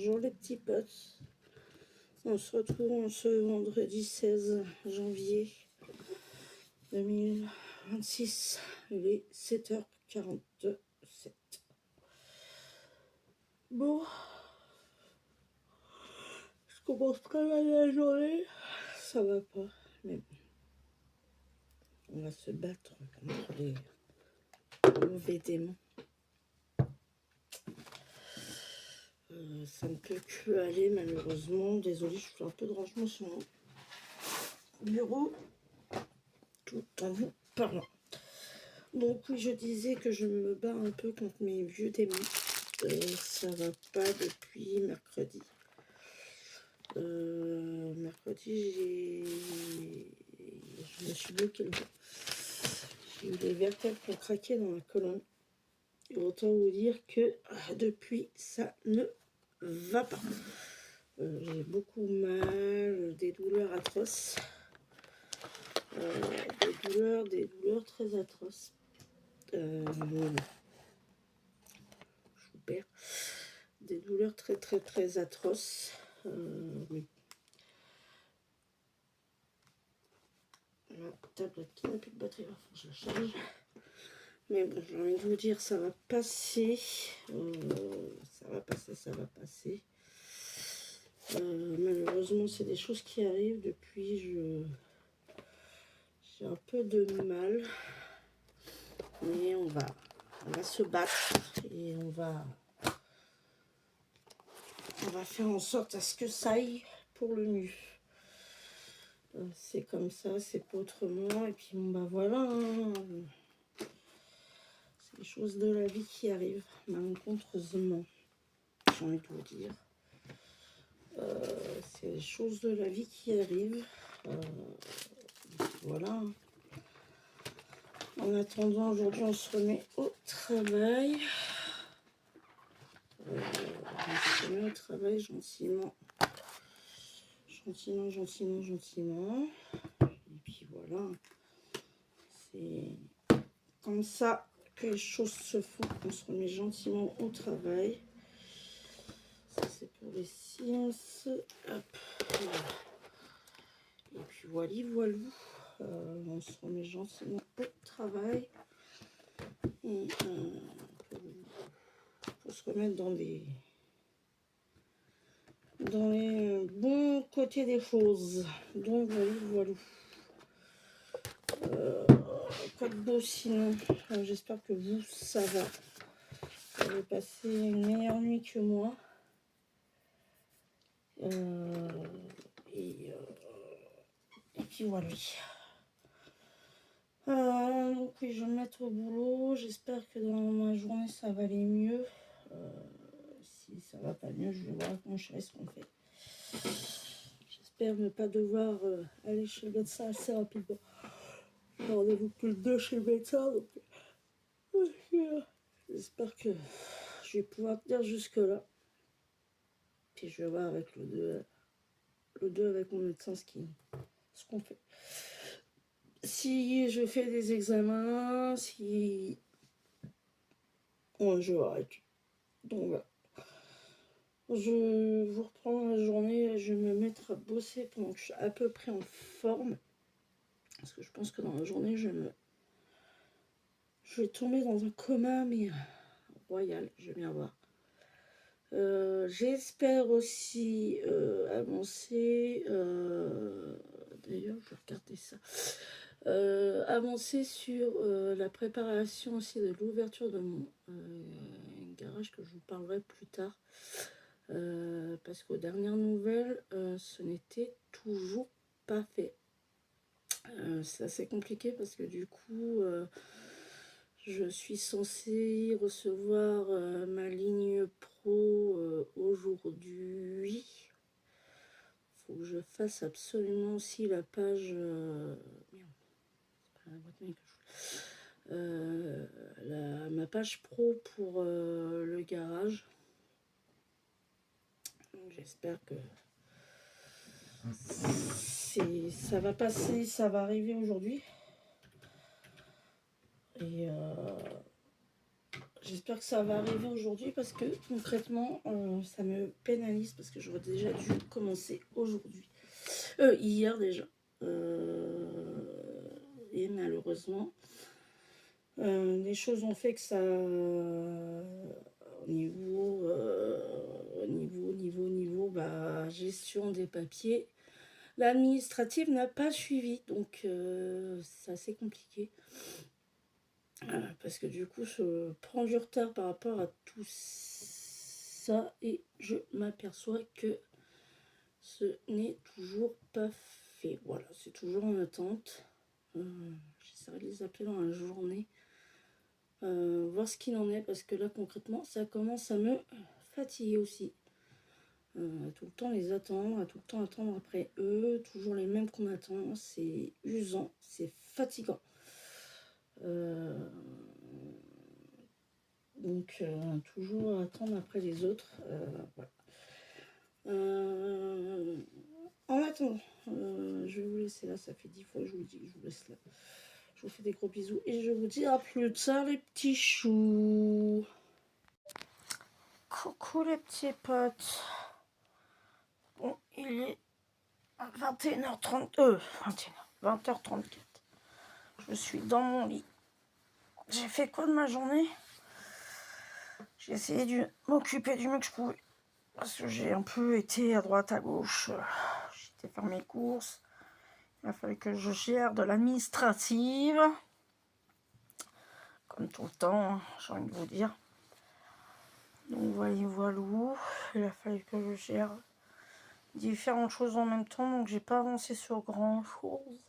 Bonjour les petits potes. On se retrouve en ce vendredi 16 janvier 2026. Il est 7h47. Bon, je commence très mal la journée. Ça va pas, mais bon. On va se battre contre les mauvais démons. Ça ne peut que aller malheureusement. Désolée, je fais un peu de rangement sur mon bureau tout en vous parlant. Donc oui, je disais que je me bats un peu contre mes vieux démons. Ça va pas depuis mercredi. Mercredi, je me suis bloqué le dos. J'ai eu des vertèbres qui ont craqué dans la colonne. Et autant vous dire que depuis, ça ne va pas. J'ai beaucoup mal, des douleurs atroces. Des douleurs très atroces. Je vous perds. Des douleurs très atroces. Oui. La tablette qui n'a plus de batterie, il va falloir que je la charge. Mais bon, j'ai envie de vous dire, ça va passer. Ça va passer. Malheureusement, c'est des choses qui arrivent depuis. J'ai un peu de mal. Mais on va se battre et on va faire en sorte à ce que ça aille pour le mieux. C'est comme ça, c'est pas autrement. Et puis bon, bah voilà. Hein. C'est les choses de la vie qui arrivent, malencontreusement. J'ai envie de vous dire. C'est les choses de la vie qui arrivent. Voilà. En attendant, aujourd'hui, on se remet au travail. On se remet au travail gentiment. Gentiment. Et puis voilà. C'est comme ça que les choses se font. On se remet gentiment au travail. Ça, c'est pour les Sims. Hop. Voilà. Et puis voilà. On se remet gentiment au travail. Et pour se remettre dans les bons côtés des choses. Donc voilà. Quoi de beau sinon. J'espère que vous, ça va. Vous avez passé une meilleure nuit que moi. Et puis voilà. Donc oui, je vais me mettre au boulot. J'espère que dans ma journée, ça va aller mieux. Si ça va pas mieux, je vais voir avec mon chéri ce qu'on fait. J'espère ne pas devoir aller chez le médecin assez rapidement. J'ai rendez-vous plus de 2 chez le médecin. Donc j'espère que je vais pouvoir tenir jusque-là. Puis je vais voir avec le 2 avec mon médecin ce qu'on fait. Si je fais des examens, si... Ouais, je vais arrêter. Donc voilà. Je vous reprends la journée, je vais me mettre à bosser pendant que je suis à peu près en forme. Parce que je pense que dans la journée, je vais tomber dans un coma, mais royal, je vais bien voir. J'espère aussi avancer. D'ailleurs, je vais regarder ça. Avancer sur la préparation aussi de l'ouverture de mon garage, que je vous parlerai plus tard. Parce qu'aux dernières nouvelles, ce n'était toujours pas fait. C'est assez compliqué parce que du coup, je suis censée recevoir ma ligne pro aujourd'hui. Il faut que je fasse absolument aussi la page... merde, c'est pas la boîte mail que je... ma page pro pour le garage. J'espère que ça va passer, ça va arriver aujourd'hui. Et j'espère que ça va arriver aujourd'hui parce que concrètement, ça me pénalise parce que j'aurais déjà dû commencer aujourd'hui. Hier déjà. Et malheureusement, les choses ont fait que ça... niveau, bah, gestion des papiers. L'administrative n'a pas suivi, donc c'est assez compliqué. Parce que du coup, je prends du retard par rapport à tout ça et je m'aperçois que ce n'est toujours pas fait. Voilà, c'est toujours en attente. J'essaierai de les appeler dans la journée. Voir ce qu'il en est parce que là, concrètement, ça commence à me fatiguer aussi. Tout le temps les attendre, tout le temps attendre après eux, toujours les mêmes qu'on attend, c'est usant, c'est fatigant. Donc toujours attendre après les autres. Voilà. En attendant, je vais vous laisser là, ça fait 10 fois que je vous dis que je vous laisse là. Je vous fais des gros bisous et je vous dis à plus tard les petits choux. Coucou les petits potes. Bon, il est 21h30, 20h34. Je suis dans mon lit. J'ai fait quoi de ma journée? J'ai essayé de m'occuper du mieux que je pouvais. Parce que j'ai un peu été à droite, à gauche. J'ai été faire mes courses. Il a fallu que je gère de l'administrative. Comme tout le temps, hein, j'ai envie de vous dire. Donc voilà. Il a fallu que je gère différentes choses en même temps. Donc j'ai pas avancé sur grand chose.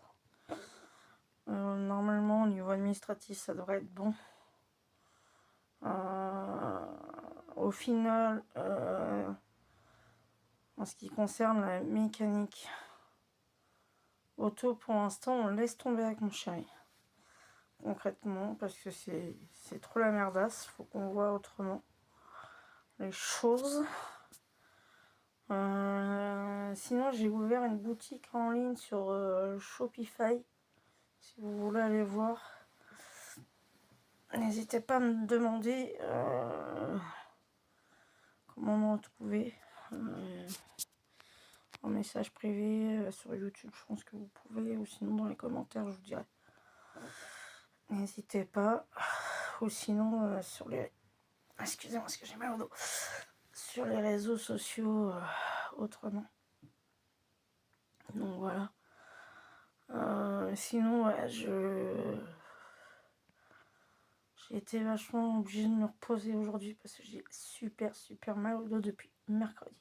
Normalement, au niveau administratif, ça devrait être bon. Au final, en ce qui concerne la mécanique auto, pour l'instant, on laisse tomber avec mon chéri. Concrètement, parce que c'est trop la merdasse. Faut qu'on voit autrement les choses. Sinon, j'ai ouvert une boutique en ligne sur Shopify. Si vous voulez aller voir, n'hésitez pas à me demander comment me retrouver. En message privé sur YouTube, je pense que vous pouvez, ou sinon dans les commentaires, je vous dirai. N'hésitez pas. Ou sinon sur les... Excusez-moi parce que j'ai mal au dos. Sur les réseaux sociaux autrement. Donc voilà. Sinon, ouais, j'ai été vachement obligée de me reposer aujourd'hui parce que j'ai super mal au dos depuis mercredi.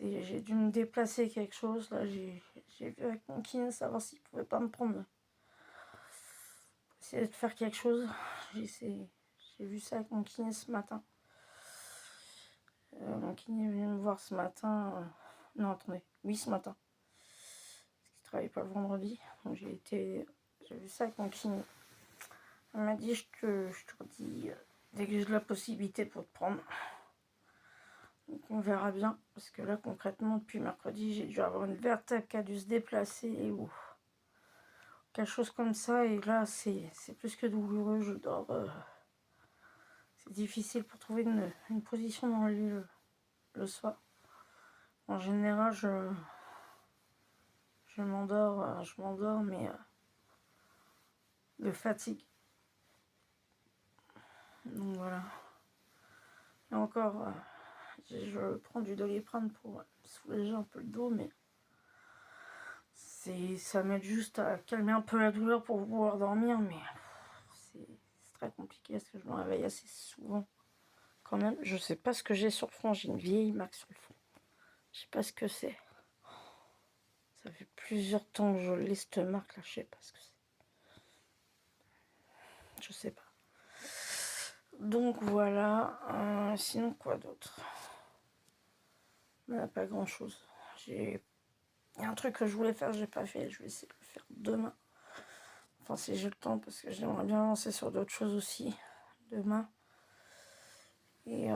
J'ai dû me déplacer quelque chose. Là, j'ai vu avec mon kiné savoir s'il pouvait pas me prendre. Essayer de faire quelque chose. J'ai vu ça avec mon kiné ce matin. Mon kiné est venu me voir ce matin. Non, attendez. Oui, ce matin. Parce qu'il ne travaille pas le vendredi. Donc j'ai vu ça avec mon kiné. Elle m'a dit, je te redis dès que j'ai de la possibilité pour te prendre. Donc on verra bien. Parce que là, concrètement, depuis mercredi, j'ai dû avoir une vertèbre qui a dû se déplacer ou quelque chose comme ça. Et là, c'est plus que douloureux. Je dors. C'est difficile pour trouver une position dans le lit le soir. En général, je m'endors, mais de fatigue. Donc voilà. Et encore, je prends du Doliprane pour soulager un peu le dos, mais ça m'aide juste à calmer un peu la douleur pour pouvoir dormir, mais c'est très compliqué parce que je me réveille assez souvent. Quand même, je sais pas ce que j'ai sur le front, j'ai une vieille marque sur le front. Je sais pas ce que c'est. Ça fait plusieurs temps que je l'ai cette marque là, je sais pas ce que c'est. Je sais pas. Donc voilà. Sinon quoi d'autre? Pas grand chose. Il y a un truc que je voulais faire, j'ai pas fait. Je vais essayer de le faire demain. Enfin si j'ai le temps parce que j'aimerais bien avancer sur d'autres choses aussi demain. Et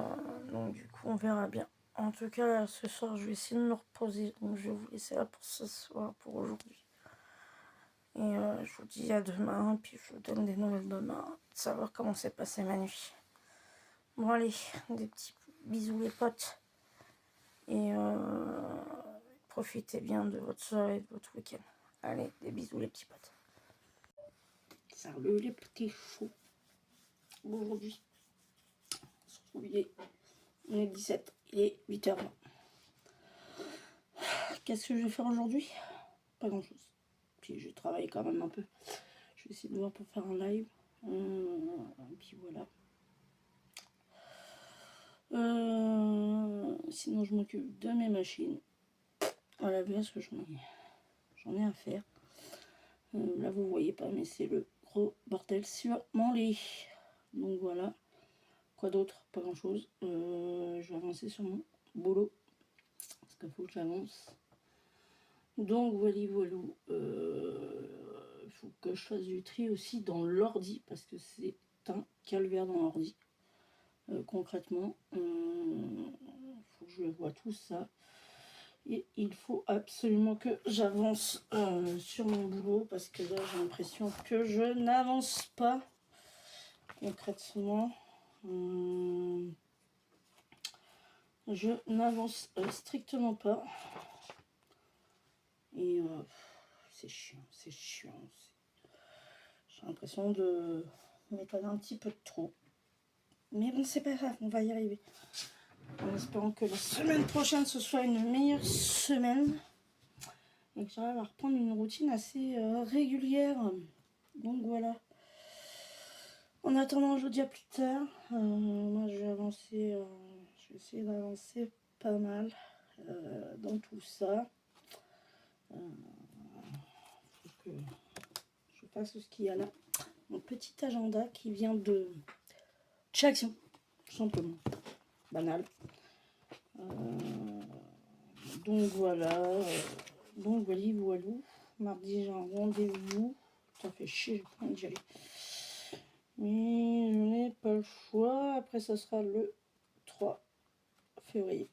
donc du coup on verra bien. En tout cas là, ce soir je vais essayer de me reposer. Donc je vais vous laisser là pour ce soir, pour aujourd'hui. Et je vous dis à demain, puis je vous donne des nouvelles demain, de savoir comment s'est passée ma nuit. Bon allez, des petits bisous les potes. Et profitez bien de votre soirée, de votre week-end. Allez, des bisous les petits potes. Salut les petits choux. Aujourd'hui, on est 17, il est 8h20. Qu'est-ce que je vais faire aujourd'hui? Pas grand chose. Puis je travaille quand même un peu. Je vais essayer de voir pour faire un live. Et puis voilà. Sinon je m'occupe de mes machines. Voilà bien ce que j'en ai à faire. Là vous voyez pas, mais c'est le gros bordel sur mon lit. Donc voilà. Quoi d'autre? Pas grand chose. Je vais avancer sur mon boulot. Parce qu'il faut que j'avance. Donc voilà, faut que je fasse du tri aussi dans l'ordi. Parce que c'est un calvaire dans l'ordi. Concrètement. Faut que je vois tout ça. Et il faut absolument que j'avance sur mon boulot. Parce que là j'ai l'impression que je n'avance pas. Concrètement. Je n'avance strictement pas. Et c'est chiant, c'est chiant. J'ai l'impression de m'étonner un petit peu de trop. Mais bon, c'est pas grave, on va y arriver. En espérant que la semaine prochaine, ce soit une meilleure semaine. Et que j'arrive à reprendre une routine assez régulière. Donc voilà. En attendant, je vous dis à plus tard. Moi, je vais avancer. Je vais essayer d'avancer pas mal dans tout ça. Que je fasse ce qu'il y a là. Mon petit agenda qui vient de chez Action, tout simplement. Banal. Donc voilà. Donc voilà. Mardi, j'ai un rendez-vous. Ça fait chier, j'ai pas envie d'y aller. Mais je n'ai pas le choix. Après, ça sera le 3 février.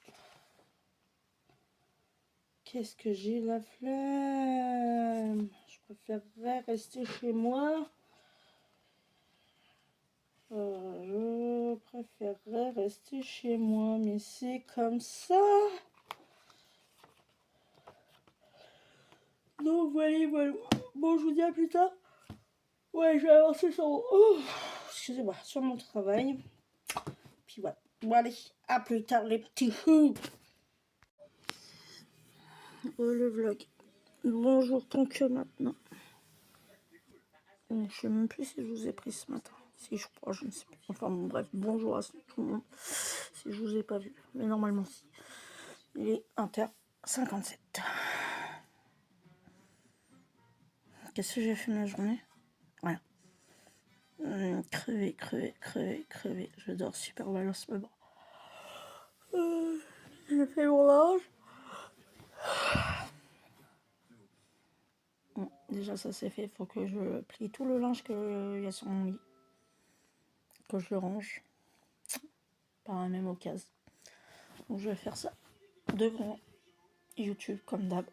Qu'est-ce que j'ai la flemme? Je préférerais rester chez moi. Je préférerais rester chez moi, mais c'est comme ça. Donc voilà. Bon, je vous dis à plus tard. Ouais, je vais avancer sur mon... excusez-moi, sur mon travail. Puis voilà. Bon, allez, à plus tard les petits choux. Oh, le vlog. Bonjour, tant que maintenant. Je sais même plus si je vous ai pris ce matin. Si je crois, je ne sais plus. Enfin bon, bref, bonjour à tout le monde. Si je vous ai pas vu, mais normalement si. Il est 1h57. Qu'est-ce que j'ai fait de ma journée? Voilà. Crevé. Je dors super mal en ce moment. J'ai fait mon linge. Bon, déjà ça c'est fait. Il faut que je plie tout le linge qu'il y a sur mon lit. Que je le range. Par la même occasion. Donc je vais faire ça devant YouTube comme d'hab.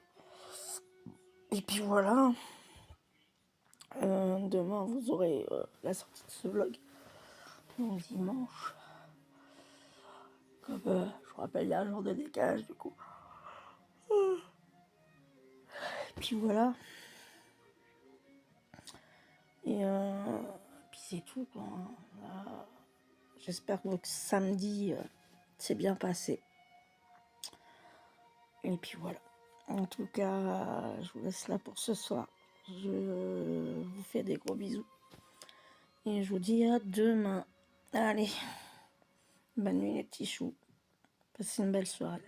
Et puis voilà. Demain vous aurez la sortie de ce vlog. Donc dimanche. Comme je vous rappelle, il y a un jour de décalage du coup. Et puis voilà. Et puis c'est tout quoi. J'espère que votre samedi s'est bien passé. Et puis voilà. En tout cas, je vous laisse là pour ce soir. Je vous fais des gros bisous. Et je vous dis à demain. Allez. Bonne nuit les petits choux. Passez une belle soirée.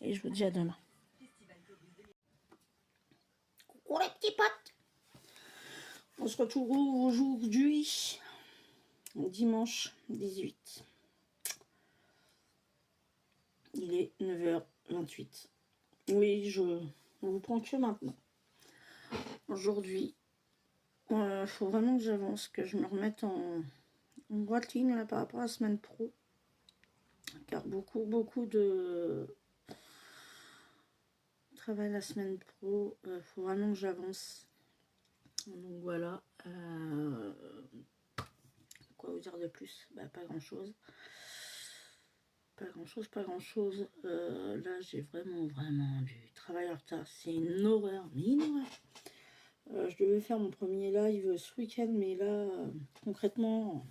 Et je vous dis à demain. Coucou les petits potes. On se retrouve aujourd'hui. Dimanche 18. Il est 9h28. Oui, je vous prends que maintenant. Aujourd'hui, il faut vraiment que j'avance, que je me remette en droite ligne là, par rapport à la semaine pro. Car beaucoup de travail la semaine pro. Faut vraiment que j'avance. Donc voilà. Quoi vous dire de plus? Bah, pas grand chose. pas grand chose. Là, j'ai vraiment du travail en retard. C'est une horreur, mais une horreur. Je devais faire mon premier live ce week-end, mais là, concrètement,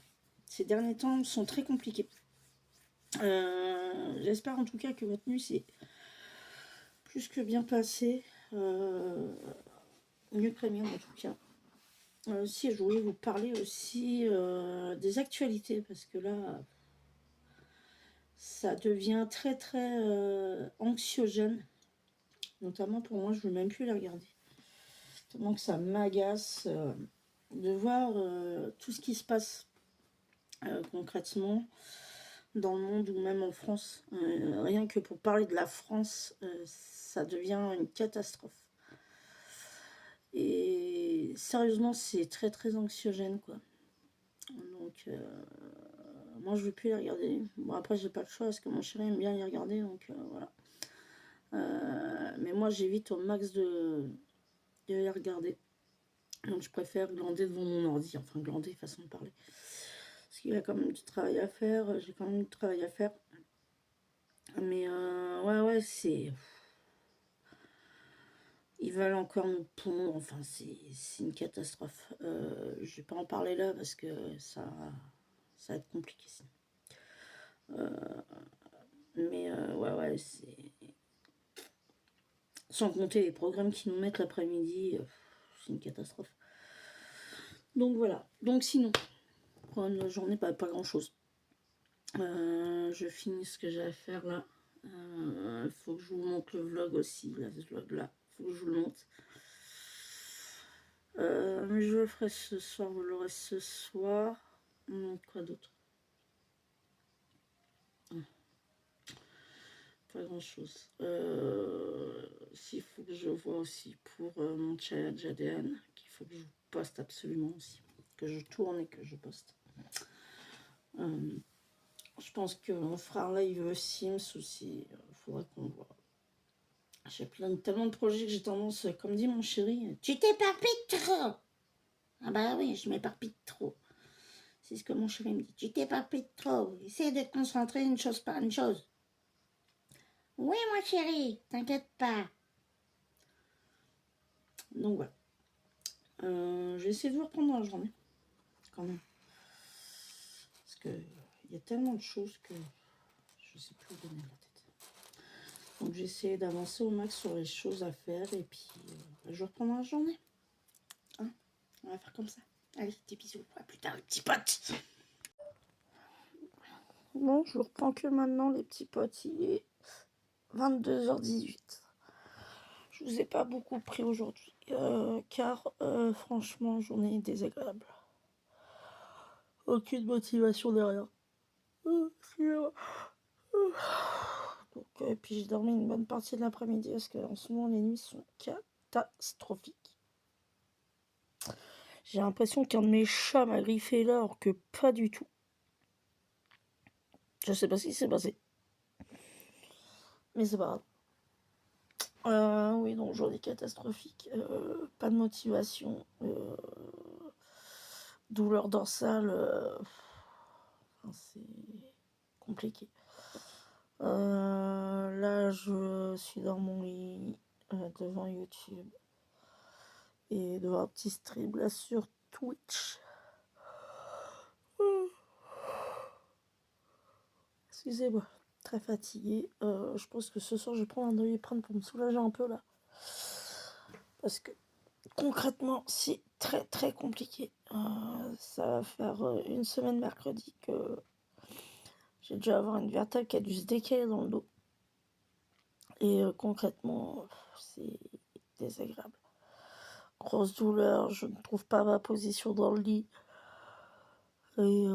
ces derniers temps sont très compliqués. J'espère en tout cas que votre nuit s'est plus que bien passé. Mieux que la mienne en tout cas. Si je voulais vous parler aussi des actualités, parce que là, ça devient très anxiogène. Notamment pour moi, je ne veux même plus les regarder. Tellement que ça m'agace de voir tout ce qui se passe concrètement dans le monde ou même en France. Rien que pour parler de la France, ça devient une catastrophe. Et sérieusement, c'est très anxiogène, quoi. Donc, moi, je veux plus les regarder. Bon, après, j'ai pas le choix parce que mon chéri aime bien les regarder, donc voilà. Mais moi, j'évite au max de les regarder. Donc, je préfère glander devant mon ordi. Enfin, glander, façon de parler. Parce qu'il y a quand même du travail à faire. J'ai quand même du travail à faire. Mais ouais, c'est... Ils veulent encore nous pondre. Enfin, c'est une catastrophe. Je vais pas en parler là parce que ça va être compliqué. Mais ouais, c'est... Sans compter les programmes qu'ils nous mettent l'après-midi, c'est une catastrophe. Donc voilà. Donc sinon, pour une journée, pas grand-chose. Je finis ce que j'ai à faire là. Faut que je vous montre le vlog aussi, là, ce vlog-là. Faut que je vous le montre. Mais je le ferai ce soir, vous l'aurez ce soir. Quoi d'autre? Pas grand chose. S'il faut que je vois aussi pour mon challenge ADN, qu'il faut que je poste absolument aussi. Que je tourne et que je poste. Je pense qu'on fera un live Sims aussi. Il faudra qu'on voit. J'ai tellement de projets que j'ai tendance, comme dit mon chéri, tu t'éparpilles trop. Ah bah oui, je m'éparpille trop. C'est ce que mon chéri me dit. Tu t'éparpilles trop. Essaye de te concentrer une chose par une chose. Oui, mon chéri, t'inquiète pas. Donc voilà. Je vais essayer de vous reprendre dans la journée. Quand même. Parce que il y a tellement de choses que je sais plus où donner la tête. Donc j'ai essayé d'avancer au max sur les choses à faire. Et puis je reprends dans la journée. Hein, on va faire comme ça. Allez, des bisous. À plus tard, les petits potes. Bon, je reprends que maintenant, les petits potes. Il est 22h18. Je vous ai pas beaucoup pris aujourd'hui. Car, franchement, journée désagréable. Aucune motivation derrière. Donc, puis j'ai dormi une bonne partie de l'après-midi parce qu'en ce moment, les nuits sont catastrophiques. J'ai l'impression qu'un de mes chats m'a griffé là, alors que pas du tout. Je sais pas ce qui s'est passé. Mais c'est pas grave. Oui, donc journée catastrophique. Pas de motivation. Douleur dorsale. C'est compliqué. Là, je suis dans mon lit devant YouTube et devant un petit stream là sur Twitch. Excusez-moi, très fatiguée. Je pense que ce soir, je vais prendre un Doliprane pour me soulager un peu là. Parce que concrètement, c'est très compliqué. Ça va faire une semaine mercredi que j'ai dû avoir une vertèbre qui a dû se décaler dans le dos. Et concrètement, c'est désagréable. Grosse douleur, je ne trouve pas ma position dans le lit. Et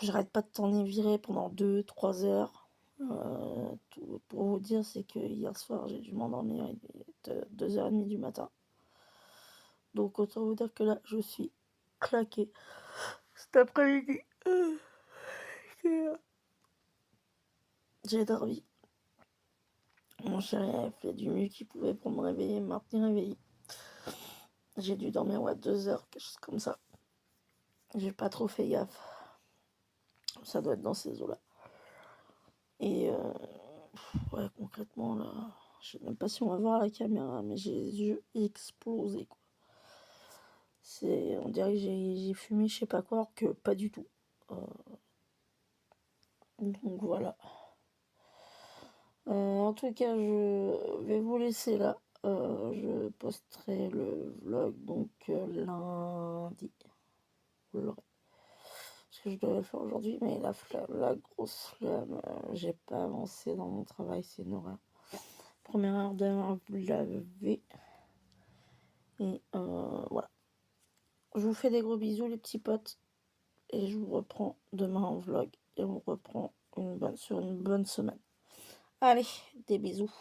j'arrête pas de t'en virer pendant 2-3 heures. Tout pour vous dire, c'est que hier soir, j'ai dû m'endormir, il est 2h30 du matin. Donc autant vous dire que là, je suis claquée. Cet après-midi, j'ai dormi. Mon chéri a fait du mieux qu'il pouvait pour me réveiller, me maintenir réveillée. J'ai dû dormir 2 heures, quelque chose comme ça. J'ai pas trop fait gaffe. Ça doit être dans ces eaux-là. Et ouais, concrètement, là, je sais même pas si on va voir la caméra, mais j'ai les yeux explosés, quoi. On dirait que j'ai fumé je sais pas quoi, alors que pas du tout. Donc voilà. En tout cas, je vais vous laisser là. Je posterai le vlog donc lundi. Vous l'aurez. Parce que je devais le faire aujourd'hui, mais la flemme, la grosse flemme, j'ai pas avancé dans mon travail, c'est une horreur. Première heure d'avoir vous laver. Et voilà. Je vous fais des gros bisous les petits potes. Et je vous reprends demain en vlog. Et on reprend sur une bonne semaine. Allez, des bisous.